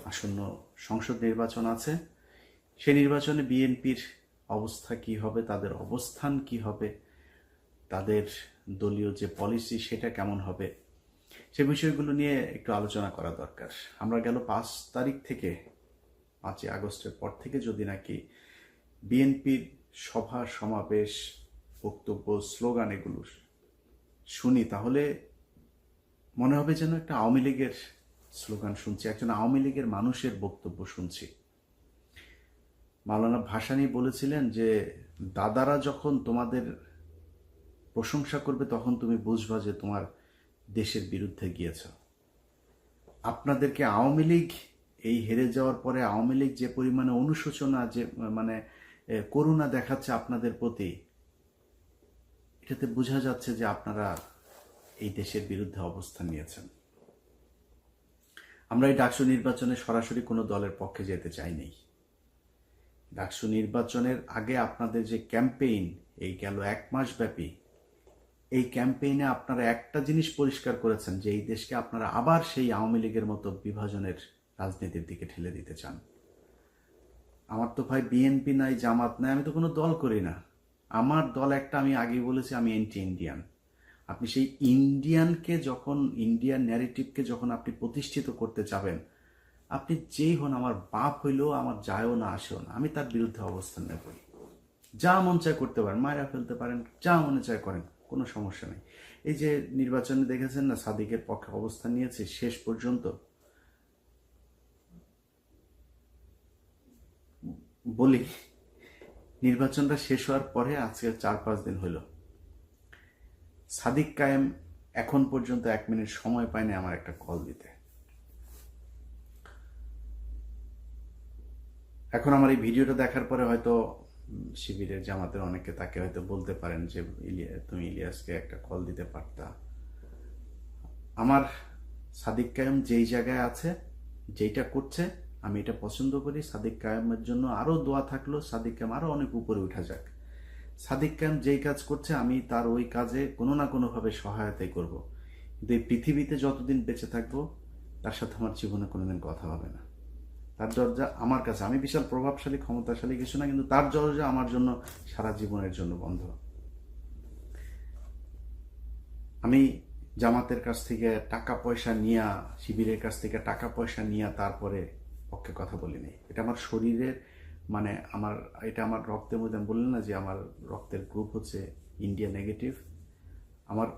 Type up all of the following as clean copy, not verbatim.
আসন্ন সংসদ নির্বাচন আছে। সেই নির্বাচনে বিএনপির অবস্থা কি হবে, তাদের অবস্থান কি হবে, তাদের দলীয় যে পলিসি সেটা কেমন হবে, সে বিষয়গুলো নিয়ে একটু আলোচনা করা দরকার। আমরা গেল 5 তারিখ থেকে 5ই আগস্টের পর থেকে যদি নাকি বিএনপির সভা সমাবেশ, বক্তব্য, স্লোগান এগুলো শুনি, তাহলে মনে হবে যেন একটা আওয়ামী লীগের স্লোগান শুনছি, একজন আওয়ামী লীগের মানুষের বক্তব্য শুনছি। মাওলানা ভাসানী বলেছিলেন যে দাদারা যখন তোমাদের প্রশংসা করবে তখন তুমি বুঝবা যে তোমার দেশের বিরুদ্ধে গিয়েছ। আপনাদেরকে আওয়ামী লীগ এই হেরে যাওয়ার পরে আওয়ামী লীগ যে পরিমাণে অনুশোচনা, যে মানে করুণা দেখাচ্ছে আপনাদের প্রতি, এটাতে বোঝা যাচ্ছে যে আপনারা এই দেশের বিরুদ্ধে অবস্থান নিয়েছেন। আমরা এই ডাকসু নির্বাচনে সরাসরি কোনো দলের পক্ষে যেতে চাইনি। ডাকসু নির্বাচনের আগে আপনাদের যে ক্যাম্পেইন, এই গেল 1 মাস ব্যাপী, এই ক্যাম্পেইনে আপনারা একটা জিনিস পরিষ্কার করেছেন যে এই দেশকে আপনারা আবার সেই আওয়ামী লীগের মতো বিভাজনের রাজনীতির দিকে ঠেলে দিতে চান। আমার তো ভাই বিএনপি নাই, জামাত নাই, আমি তো কোনো দল করি না। আমার দল একটা, আমি আগেই বলেছি আমি অ্যান্টি ইন্ডিয়ান। আপনি সেই ইন্ডিয়ানকে যখন, ইন্ডিয়ান ন্যারেটিভকে যখন আপনি প্রতিষ্ঠিত করতে যাবেন, আপনি যেই হন, আমার বাপ হইলেও আমার যায়ও না আসেও না, আমি তার বিরুদ্ধে অবস্থান নেব। যা মন চায় করতে পারেন, মায়েরা ফেলতে পারেন, যা মনে চায় করেন, কোনো সমস্যা নেই। এই যে নির্বাচনে দেখেছেন না, সাদিকের পক্ষে অবস্থান নিয়েছে শেষ পর্যন্ত। বলি, নির্বাচনটা শেষ হওয়ার পরে আজকে 4-5 দিন হলো, সাদিক কায়েম এখন পর্যন্ত 1 মিনিট সময় পায়নি আমার একটা কল দিতে। এখন আমার এই ভিডিওটা দেখার পরে হয়তো শিবিরের, জামাতের অনেকে তাকে হয়তো বলতে পারেন যে তুমি ইলিয়াসকে একটা কল দিতে পারতা। আমার সাদিক কায়েম যেই জায়গায় আছে, যেইটা করছে, আমি এটা পছন্দ করি। সাদিক কায়েমের জন্য আরও দোয়া থাকলো, সাদিক কায়েম আরও অনেক উপরে উঠা যাক। সাদিক কায়েম যেই কাজ করছে আমি তার ওই কাজে কোনো না কোনোভাবে সহায়তাই করব। কিন্তু এই পৃথিবীতে যতদিন বেঁচে থাকবো তার সাথে আমার জীবনে কোনোদিন কথা হবে না। তার দরজা আমার কাছে, আমি বিশাল প্রভাবশালী ক্ষমতাশালী কিছু না, কিন্তু তার দরজা আমার জন্য সারা জীবনের জন্য বন্ধ। আমি জামাতের কাছ থেকে টাকা পয়সা নিয়া, শিবিরের কাছ থেকে টাকা পয়সা নিয়া তারপরে পক্ষে কথা বলিনি। এটা আমার শরীরের, মানে আমার, এটা আমার রক্তের মধ্যে। আমি বললাম না যে আমার রক্তের গ্রুপ হচ্ছে ইন্ডিয়া নেগেটিভ। আমার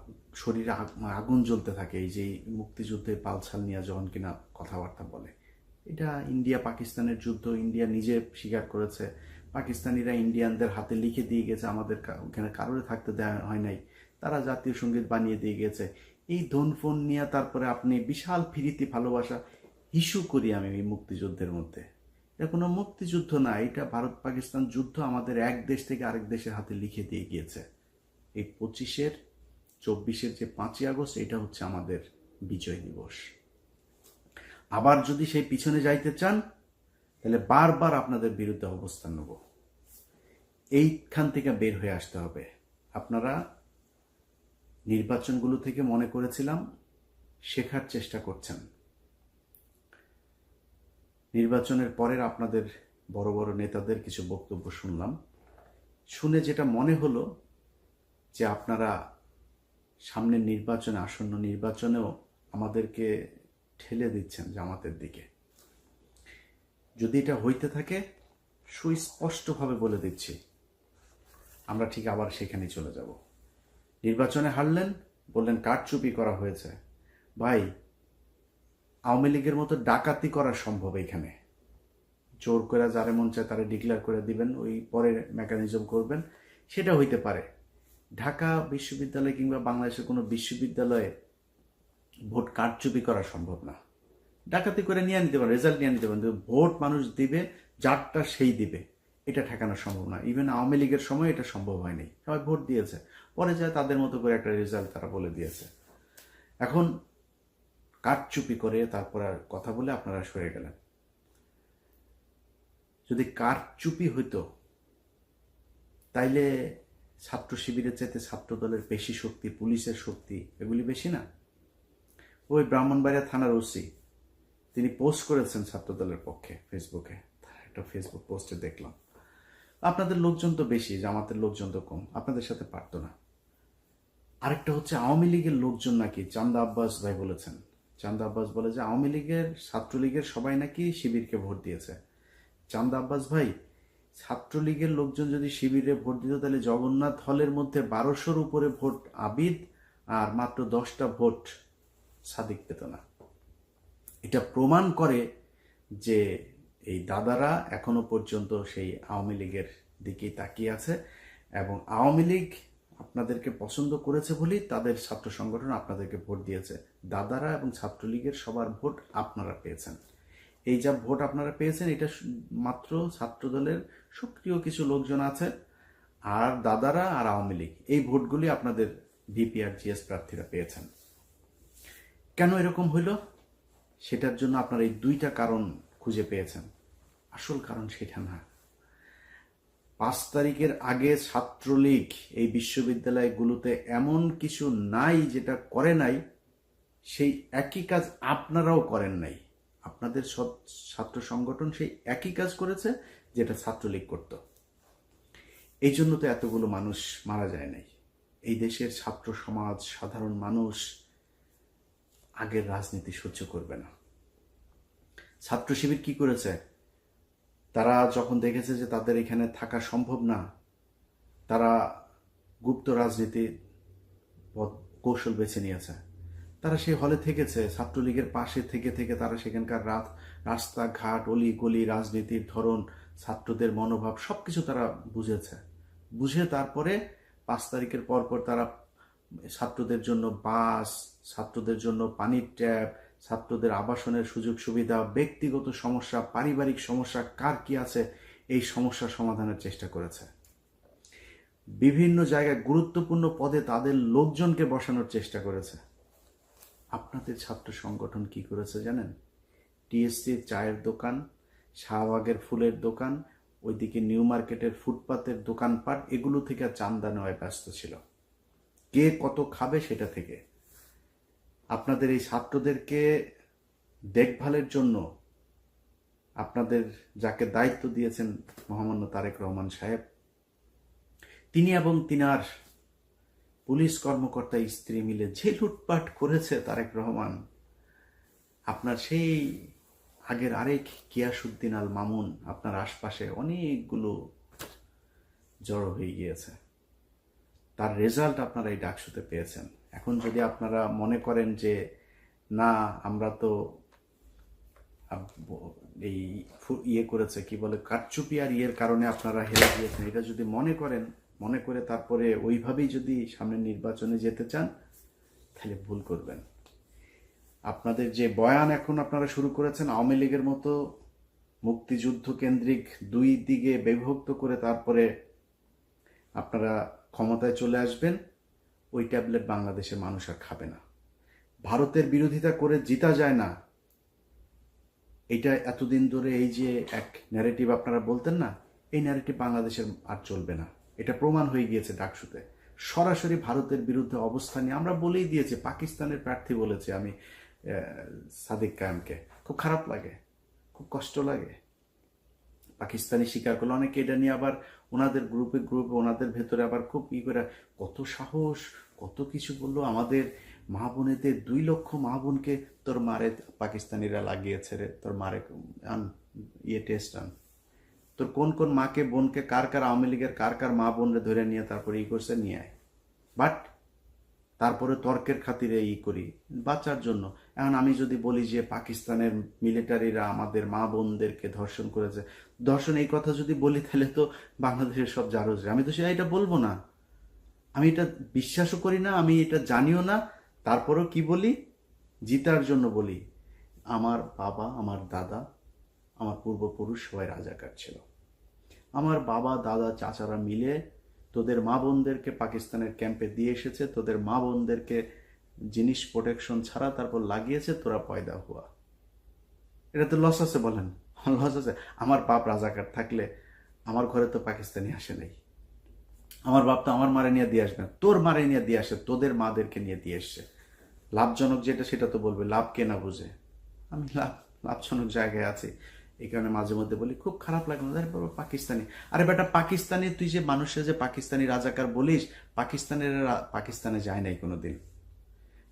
শরীরে আগুন জ্বলতে থাকে এই যে মুক্তিযুদ্ধের পালছাল নিয়ে যখন কিনা কথাবার্তা বলে। এটা ইন্ডিয়া পাকিস্তানের যুদ্ধ, ইন্ডিয়া নিজে স্বীকার করেছে। পাকিস্তানিরা ইন্ডিয়ানদের হাতে লিখে দিয়ে গেছে, আমাদের ওখানে কারোর থাকতে দেওয়া হয় নাই, তারা জাতীয় সঙ্গীত বানিয়ে দিয়ে গেছে। এই ধন ফোন নিয়ে তারপরে আপনি বিশাল ফিরিতি ভালোবাসা ইস্যু করি আমি এই মুক্তিযুদ্ধের মধ্যে। এটা কোনো মুক্তিযুদ্ধ না, এটা ভারত পাকিস্তান যুদ্ধ আমাদের এক দেশ থেকে আরেক দেশের হাতে লিখে দিয়ে গিয়েছে। এই 25-24 যে 5ই আগস্ট, এটা হচ্ছে আমাদের বিজয় দিবস। আবার যদি সেই পিছনে যাইতে চান তাহলে বারবার আপনাদের বিরুদ্ধে অবস্থান নেব। এইখান থেকে বের হয়ে আসতে হবে। আপনারা নির্বাচনগুলো থেকে মনে করেছিলাম শেখার চেষ্টা করছেন। নির্বাচনের পরের আপনাদের বড় বড় নেতাদের কিছু বক্তব্য শুনলাম, শুনে যেটা মনে হলো যে আপনারা সামনের নির্বাচনে, আসন্ন নির্বাচনেও আমাদেরকে ঠেলে দিচ্ছেন জামাতের দিকে। যদি এটা হইতে থাকে, সুস্পষ্টভাবে বলে দিচ্ছি, আমরা ঠিক আবার সেখানে চলে যাব। নির্বাচনে হারলেন, বললেন কারচুপি করা হয়েছে। ভাই, আওয়ামী লীগের মতো ডাকাতি করা সম্ভব এখানে। জোর করে যারে মন চায় তারা ডিক্লেয়ার করে দিবেন, ওই পরে মেকানিজম করবেন, সেটা হইতে পারে। ঢাকা বিশ্ববিদ্যালয় কিংবা বাংলাদেশের কোনো বিশ্ববিদ্যালয়ে ভোট কারচুপি করা সম্ভব না। ডাকাতি করে নিয়ে নিতে পারেন, রেজাল্ট নিয়ে নিতে পারেন, ভোট মানুষ দিবে, যারটা সেই দিবে, এটা ঠেকানো সম্ভব না। ইভেন আওয়ামী লীগের সময় এটা সম্ভব হয়নি, সবাই ভোট দিয়েছে, পরে যায় তাদের মতো করে একটা রেজাল্ট তারা বলে দিয়েছে। এখন কারচুপি করে তারপর আর কথা বলে আপনারা সরে গেলেন। যদি কারচুপি হইতো তাইলে ছাত্র শিবিরের চাইতে ছাত্র দলের বেশি শক্তি, পুলিশের শক্তি, এগুলি বেশি না? ওই ব্রাহ্মণবাড়িয়া থানার ওসি তিনি পোস্ট করেছেন ছাত্রদলের পক্ষে ফেসবুকে, একটা ফেসবুক পোস্টে দেখলাম। আপনাদের লোকজন তো বেশি, জামাতের লোকজন তো কম, আপনাদের সাথে পারতো না। আরেকটা হচ্ছে আওয়ামী লীগের লোকজন নাকি, চান্দা আব্বাস ভাই বলেছেন, চান্দা আব্বাস বলে যে আওয়ামী লীগের ছাত্রলীগের সবাই নাকি শিবিরকে ভোট দিয়েছে। চান্দা আব্বাস ভাই, ছাত্রলীগের লোকজন যদি শিবিরে ভোট দিত তাহলে জগন্নাথ হলের মধ্যে 1200-র উপরে ভোট আবিদ আর মাত্র 10টা ভোট সাদিক পেত না। এটা প্রমাণ করে যে এই দাদারা এখনো পর্যন্ত সেই আওয়ামী লীগের দিকেই তাকিয়ে আছে, এবং আওয়ামী লীগ আপনাদেরকে পছন্দ করেছে বলেই তাদের ছাত্র সংগঠন আপনাদেরকে ভোট দিয়েছে। দাদারা এবং ছাত্রলীগের সবার ভোট আপনারা পেয়েছেন। এই যা ভোট আপনারা পেয়েছেন এটা মাত্র ছাত্রদলের সক্রিয় কিছু লোকজন আছে, আর দাদারা আর আওয়ামী লীগ এই ভোটগুলি আপনাদের ভিপি আর জিএস প্রার্থীরা পেয়েছেন। কেন এরকম হইল সেটার জন্য আপনারা এই দুইটা কারণ খুঁজে পেয়েছেন। আসল কারণ সেটা না। 5 তারিখের আগে ছাত্রলীগ এই বিশ্ববিদ্যালয়গুলোতে এমন কিছু নাই যেটা করে নাই, সেই একই কাজ আপনারাও করেন নাই। আপনাদের ছাত্র সংগঠন সেই একই কাজ করেছে যেটা ছাত্রলীগ করত। এই জন্য তো এতগুলো মানুষ মারা যায় নাই। এই দেশের ছাত্র সমাজ, সাধারণ মানুষ আগের রাজনীতি সহ্য করবে না। ছাত্র শিবির কি করেছে? তারা যখন দেখেছে যে তাদের এখানে থাকা সম্ভব না, তারা গুপ্ত রাজনীতির কৌশল বেছে নিয়েছে। তারা সেই হলে থেকেছে, ছাত্রলীগের পাশে থেকে থেকে তারা সেখানকার রাস্তাঘাট, অলি গলি, রাজনীতির ধরন, ছাত্রদের মনোভাব সবকিছু তারা বুঝে তারপরে 5 তারিখের পর তারা ছাত্রদের জন্য বাস, ছাত্রদের জন্য পানির ট্যাপ, ছাত্রদের আবাসনের সুযোগ সুবিধা, ব্যক্তিগত সমস্যা, পারিবারিক সমস্যা কার কি আছে এই সমস্যা সমাধানের চেষ্টা করেছে। বিভিন্ন জায়গায় গুরুত্বপূর্ণ পদে তাদের লোকজনকে বসানোর চেষ্টা করেছে। আপনাদের ছাত্র সংগঠন কি করেছে জানেন? টিএসসির চায়ের দোকান, শাহবাগের ফুলের দোকান, ওইদিকে নিউ মার্কেটের ফুটপাতের দোকানপাট, এগুলো থেকে চান্দা নেওয়ায় ব্যস্ত ছিল। কে কত খাবে সেটা থেকে। আপনাদের এই ছাত্রদেরকে দেখভালের জন্য আপনাদের যাকে দায়িত্ব দিয়েছেন মহামান্য তারেক রহমান সাহেব, তিনি এবং তিনার পুলিশ কর্মকর্তা স্ত্রী মিলে যে লুটপাট করেছে তারেক রহমান, আপনার সেই আগের আরেক গিয়াসউদ্দিন আল মামুন আপনার আশপাশে অনেকগুলো জড়ো হয়ে গিয়েছে। তার রেজাল্ট আপনারা এই ডাকসুতে পেয়েছেন। এখন যদি আপনারা মনে করেন যে না আমরা তো এই করেছে কি বলে কারচুপি আর কারণে আপনারা হেরে গিয়েছেন, এটা যদি মনে করে তারপরে ওইভাবেই যদি সামনের নির্বাচনে যেতে চান তাহলে ভুল করবেন। আপনাদের যে বয়ান এখন আপনারা শুরু করেছেন আওয়ামী লীগের মতো মুক্তিযুদ্ধ কেন্দ্রিক দুই দিকে বিভক্ত করে তারপরে আপনারা ক্ষমতায় চলে আসবেন, ওই ট্যাবলেট বাংলাদেশের মানুষ আর খাবে না। ভারতের বিরোধিতা করে জিতা যায় না, এটা এতদিন ধরে এই যে এক ন্যারেটিভ আপনারা বলতেন না, এই ন্যারেটিভ বাংলাদেশের আর চলবে না। এটা প্রমাণ হয়ে গিয়েছে ডাকসুতে। সরাসরি ভারতের বিরুদ্ধে অবস্থান নিয়ে আমরা বলেই দিয়েছি। পাকিস্তানের প্রার্থী বলেছে আমি সাদিক কায়েমকে, খুব খারাপ লাগে, খুব কষ্ট লাগে। পাকিস্তানি স্বীকার করলো, অনেকে এটা নিয়ে আবার ওনাদের গ্রুপে ওনাদের ভেতরে আবার খুব করে কত সাহস, কত কিছু বললো। আমাদের মা বোনেদের 2 লক্ষ মা বোনকে তোর মারে পাকিস্তানিরা লাগিয়েছে রে, তোর মারে আন টেস্ট আন, তোর কোন কোন মাকে বোনকে কার আওয়ামী লীগের কার মা বোনরে ধরে নিয়ে তারপরে করছে নিয়ে আয়। বাট তারপরে তর্কের খাতিরে করি বাঁচার জন্য। এখন আমি যদি বলি যে পাকিস্তানের মিলিটারিরা আমাদের মা বোনদেরকে ধর্ষণ করেছে, ধর্ষণ এই কথা যদি বলি তাহলে তো বাংলাদেশের সব জারজ। আমি তো এটা বলবো না, আমি এটা বিশ্বাসও করি না, আমি এটা জানিও না। তারপরেও কি বলি? জিতার জন্য বলি। আমার বাবা, আমার দাদা, আমার পূর্বপুরুষ সবাই রাজাকার ছিল। আমার বাবা দাদা চাচারা মিলে তোদের মা বোনদেরকে পাকিস্তানের ক্যাম্পে দিয়ে এসেছে, তোদের মা বোনদেরকে জিনিস প্রোটেকশন ছাড়া তারপর লাগিয়েছে, তোরা পয়দা হুয়া। এটা তো লস আছে, বলেন লস আছে? আমার বাপ রাজাকার থাকলে আমার ঘরে তো পাকিস্তানি আসে নাই। আমার বাপ তো আমার মারে নিয়ে দিয়ে আসবে না, তোর মারে নিয়ে দিয়ে আসে, তোদের মাদেরকে নিয়ে দিয়ে এসছে। লাভজনক যেটা সেটা তো বলবে, লাভ কে না বুঝে। আমি লাভজনক জায়গায় আছে। এই কারণে মাঝে মধ্যে বলি খুব খারাপ লাগে না, আরে বাবা পাকিস্তানি, আরে বেটা পাকিস্তানি, তুই যে মানুষের যে পাকিস্তানি রাজাকার বলিস, পাকিস্তানে যায় নাই কোনোদিন।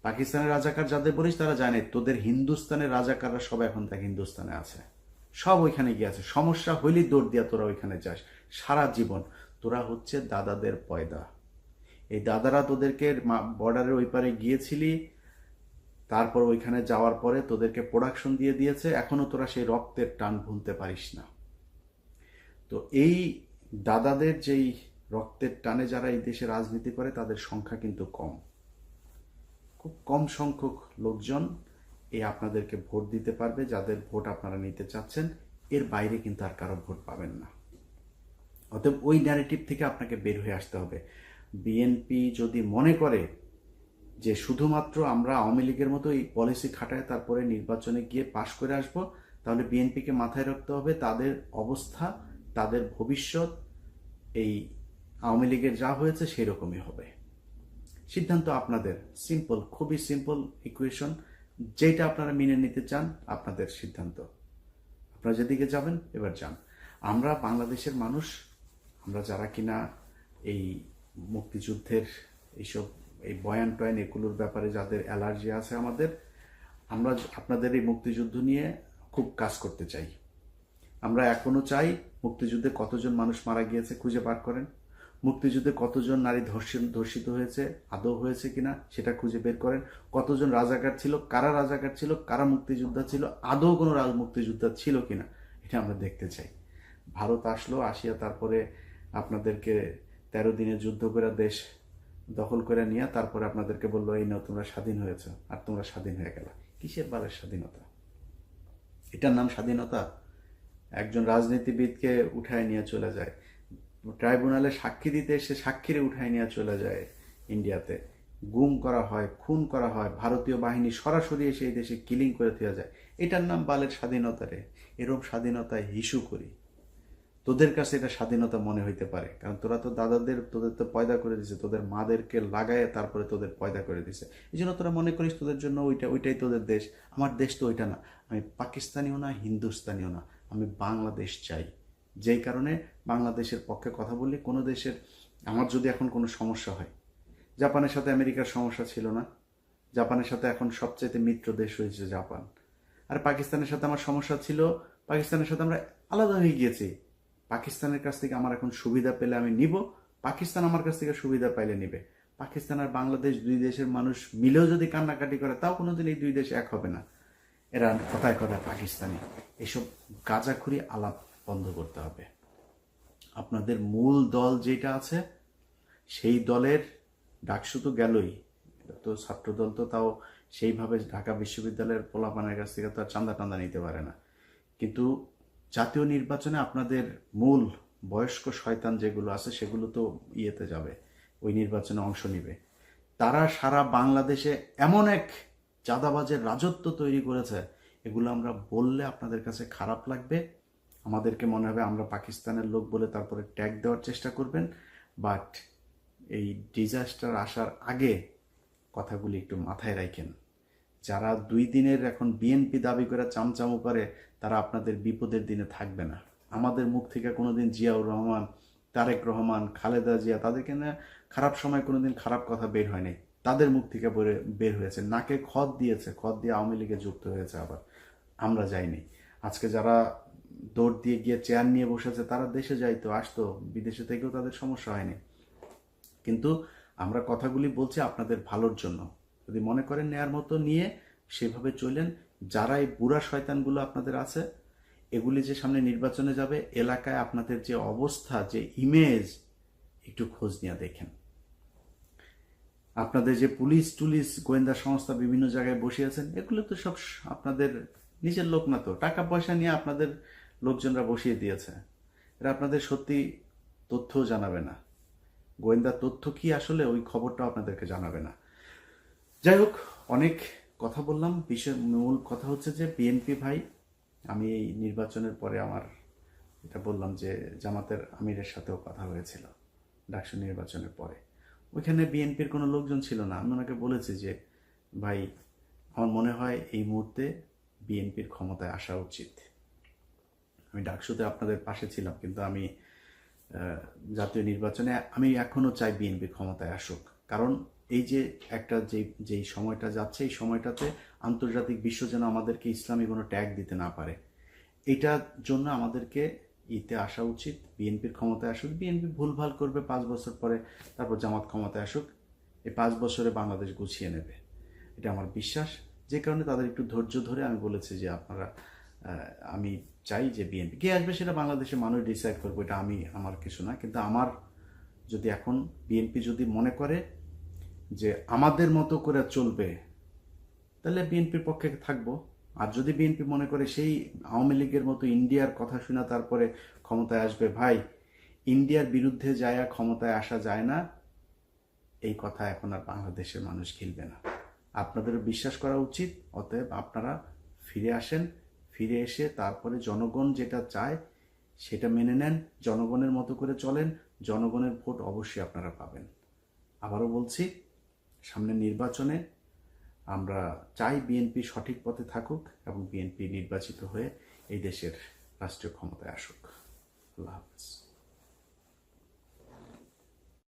পাকিস্তানের রাজাকার যাদের বলিস তারা যায় নাই, তোদের হিন্দুস্তানের রাজাকাররা সব এখন তাকে হিন্দুস্তানে আছে, সব ওইখানে গিয়ে আছে। সমস্যা হইলেই দৌড় দিয়া তোরা ওইখানে যাস সারা জীবন। তোরা হচ্ছে দাদাদের পয়দা। এই দাদারা তোদেরকে বর্ডারের ওই পারে গিয়েছিলি, তারপর ওইখানে যাওয়ার পরে তোদেরকে প্রোডাকশন দিয়ে দিয়েছে, এখনো তোরা সেই রক্তের টান ভুলতে পারিস না। তো এই দাদাদের যেই রক্তের টানে যারা এই দেশে রাজনীতি করে তাদের সংখ্যা কিন্তু কম, খুব কম সংখ্যক লোকজন এই আপনাদেরকে ভোট দিতে পারবে, যাদের ভোট আপনারা নিতে চাচ্ছেন। এর বাইরে কিন্তু আর কারো ভোট পাবেন না। অতএব ওই ন্যারেটিভ থেকে আপনাকে বের হয়ে আসতে হবে। বিএনপি যদি মনে করে যে শুধুমাত্র আমরা আওয়ামী লীগের মতো এই পলিসি খাটায় তারপরে নির্বাচনে গিয়ে পাশ করে আসব, তাহলে বিএনপিকে মাথায় রাখতে হবে তাদের অবস্থা, তাদের ভবিষ্যৎ এই আওয়ামী লীগের যা হয়েছে সেই রকমই হবে। সিদ্ধান্ত আপনাদের, সিম্পল, খুবই সিম্পল ইকুয়েশন। যেটা আপনারা মেনে নিতে চান আপনাদের সিদ্ধান্ত, আপনারা যেদিকে যাবেন এবার যান। আমরা বাংলাদেশের মানুষ, আমরা যারা কিনা এই মুক্তিযুদ্ধের এইসব এই বয়ান টয়ান এগুলোর ব্যাপারে যাদের অ্যালার্জি আছে আমাদের, আমরা আপনাদের এই মুক্তিযুদ্ধ নিয়ে খুব কাজ করতে চাই। আমরা এখনো চাই মুক্তিযুদ্ধে কতজন মানুষ মারা গিয়েছে খুঁজে বার করেন, মুক্তিযুদ্ধে কতজন নারী ধর্ষিত হয়েছে, আদৌ হয়েছে কিনা সেটা খুঁজে বের করেন, কতজন রাজাকার ছিল, কারা মুক্তিযোদ্ধা ছিল, আদৌ কোনো মুক্তিযোদ্ধা ছিল কিনা এটা আমরা দেখতে চাই। ভারত আসলো, আসিয়া তারপরে আপনাদেরকে 13 দিনের যুদ্ধ করে দেশ দখল করে নিয়ে তারপরে আপনাদেরকে বললো এই নাও তোমরা স্বাধীন হয়েছ, আর তোমরা স্বাধীন হয়ে গেল। কিসের বালের স্বাধীনতা? এটার নাম স্বাধীনতা? একজন রাজনীতিবিদকে উঠায় নিয়ে চলে যায়, ট্রাইব্যুনালে সাক্ষী দিতে এসে সাক্ষীরে উঠায় নিয়ে চলে যায় ইন্ডিয়াতে, গুম করা হয়, খুন করা হয়, ভারতীয় বাহিনী সরাসরি এসে এই দেশে কিলিং করে দেওয়া যায়। এটার নাম বালের স্বাধীনতা রে। এরকম স্বাধীনতায় হিসু করি। তোদের কাছে এটা স্বাধীনতা মনে হইতে পারে, কারণ তোরা তো তোদের তো পয়দা করে দিছে, তোদের মাদেরকে লাগায় তারপরে তোদের পয়দা করে দিছে। এই জন্য তোরা মনে করিস তোদের জন্য ওইটাই তোদের দেশ। আমার দেশ তো ওইটা না। আমি পাকিস্তানিও না, হিন্দুস্তানিও না, আমি বাংলাদেশ চাই। যেই কারণে বাংলাদেশের পক্ষে কথা বললি। কোনো দেশের, আমার যদি এখন কোনো সমস্যা হয়, জাপানের সাথে আমেরিকার সমস্যা ছিল না, জাপানের সাথে এখন সবচাইতে মিত্র দেশ হয়েছে জাপান। আর পাকিস্তানের সাথে আমার সমস্যা ছিল, পাকিস্তানের সাথে আমরা আলাদা হয়ে গিয়েছি। পাকিস্তানের কাছ থেকে আমার এখন সুবিধা পেলে আমি নিব, পাকিস্তান আমার কাছ থেকে সুবিধা পাইলে নিবে। পাকিস্তান আর বাংলাদেশ দুই দেশের মানুষ মিলেও যদি কান্নাকাটি করে তাও কোনোদিন এই দুই দেশ এক হবে না। এরা কথায় কথায় পাকিস্তানি, এসব গাঁজাখুরি আলাপ বন্ধ করতে হবে। আপনাদের মূল দল যেটা আছে সেই দলের ডাকসু তো গেলই, তো ছাত্রদল তো তাও সেইভাবে ঢাকা বিশ্ববিদ্যালয়ের পোলাপানের কাছ থেকে তো আর চান্দা টান্দা নিতে পারে না। কিন্তু জাতীয় নির্বাচনে আপনাদের মূল বয়স্ক শয়তান যেগুলো আছে সেগুলো তো ইয়েতে যাবে, ওই নির্বাচনে অংশ নিবে। তারা সারা বাংলাদেশে এমন এক চাঁদাবাজের রাজত্ব তৈরি করেছে, এগুলো আমরা বললে আপনাদের কাছে খারাপ লাগবে, আমাদেরকে মনে হবে আমরা পাকিস্তানের লোক বলে তারপরে ট্যাগ দেওয়ার চেষ্টা করবেন। বাট এই ডিজাস্টার আসার আগে কথাগুলি একটু মাথায় রাখেন। যারা 2 দিনের এখন বিএনপি দাবি করে চামচামো করে, তারা আপনাদের বিপদের দিনে থাকবে না। আমাদের মুখ থেকে কোনোদিন জিয়াউর রহমান, তারেক রহমান, খালেদা জিয়া, তাদেরকে না খারাপ সময় কোনোদিন খারাপ কথা বের হয়নি, তাদের মুখ থেকে বের হয়েছে। নাকে খত দিয়েছে, খত দিয়ে আওয়ামী লীগে যুক্ত হয়েছে আবার, আমরা যাইনি। আজকে যারা দৌড় দিয়ে গিয়ে চেয়ার নিয়ে বসেছে তারা দেশে যাইতো, আসতো, বিদেশে থেকেও তাদের সমস্যা হয়নি। কিন্তু আমরা কথাগুলি বলছি আপনাদের ভালোর জন্য। যদি মনে করেন নেয়ার মতো নিয়ে সেভাবে চলেন। যারা এই বুড়া শয়তানগুলো আপনাদের আছে, এগুলি যে সামনে নির্বাচনে যাবে, এলাকায় আপনাদের যে অবস্থা, যে ইমেজ, একটু খোঁজ নিয়ে দেখেন। আপনাদের যে পুলিশ টুলিশ গোয়েন্দা সংস্থা বিভিন্ন জায়গায় বসে আছেন, এগুলো তো সব আপনাদের নিজের লোক না, তো টাকা পয়সা নিয়ে আপনাদের লোকজনরা বসিয়ে দিয়েছে। এরা আপনাদের সত্যি তথ্যও জানাবে না, গোয়েন্দা তথ্য কি আসলে ওই খবরটাও আপনাদেরকে জানাবে না। যাই হোক, অনেক কথা বললাম। মূল কথা হচ্ছে যে বিএনপি ভাই, আমি এই নির্বাচনের পরে আমার এটা বললাম যে জামাতের আমিরের সাথেও কথা হয়েছিল ডাকসু নির্বাচনের পরে। ওইখানে বিএনপির কোনো লোকজন ছিল না। আমি ওনাকে বলেছি যে ভাই, আমার মনে হয় এই মুহূর্তে বিএনপির ক্ষমতায় আসা উচিত। আমি ডাকসুতে আপনাদের পাশে ছিলাম, কিন্তু আমি জাতীয় নির্বাচনে আমি এখনও চাই বিএনপি ক্ষমতায় আসুক। কারণ এই যে একটা যেই সময়টা যাচ্ছে, এই সময়টাতে আন্তর্জাতিক বিশ্ব যেন আমাদেরকে ইসলামী কোনো ট্যাগ দিতে না পারে, এটার জন্য আমাদেরকে আসা উচিত। বিএনপির ক্ষমতায় আসুক, বিএনপি ভুলভাল করবে 5 বছর পরে, তারপর জামাত ক্ষমতায় আসুক, এই 5 বছরে বাংলাদেশ গুছিয়ে নেবে, এটা আমার বিশ্বাস। যে কারণে তাদের একটু ধৈর্য ধরে আমি বলেছি যে আপনারা, আমি চাই যে বিএনপি কে আসবে সেটা বাংলাদেশের মানুষ ডিসাইড করবে, এটা আমার কিছু না। কিন্তু আমার যদি এখন বিএনপি যদি মনে করে যে আমাদের মতো করে চলবে, তাহলে বিএনপির পক্ষে থাকবো। আর যদি বিএনপি মনে করে সেই আওয়ামী লীগের মতো ইন্ডিয়ার কথা শুনে তারপরে ক্ষমতায় আসবে, ভাই ইন্ডিয়ার বিরুদ্ধে যায় ক্ষমতায় আসা যায় না, এই কথা এখন আর বাংলাদেশের মানুষ খেলবে না। আপনাদেরও বিশ্বাস করা উচিত। অতএব আপনারা ফিরে আসেন, ফিরে এসে তারপরে জনগণ যেটা চায় সেটা মেনে নেন, জনগণের মতো করে চলেন, জনগণের ভোট অবশ্যই আপনারা পাবেন। আবারও বলছি, সামনের নির্বাচনে আমরা চাই বিএনপি সঠিক পথে থাকুক এবং বিএনপি নির্বাচিত হয়ে এই দেশের রাষ্ট্রীয় ক্ষমতায় আসুক। আল্লাহ হাফেজ।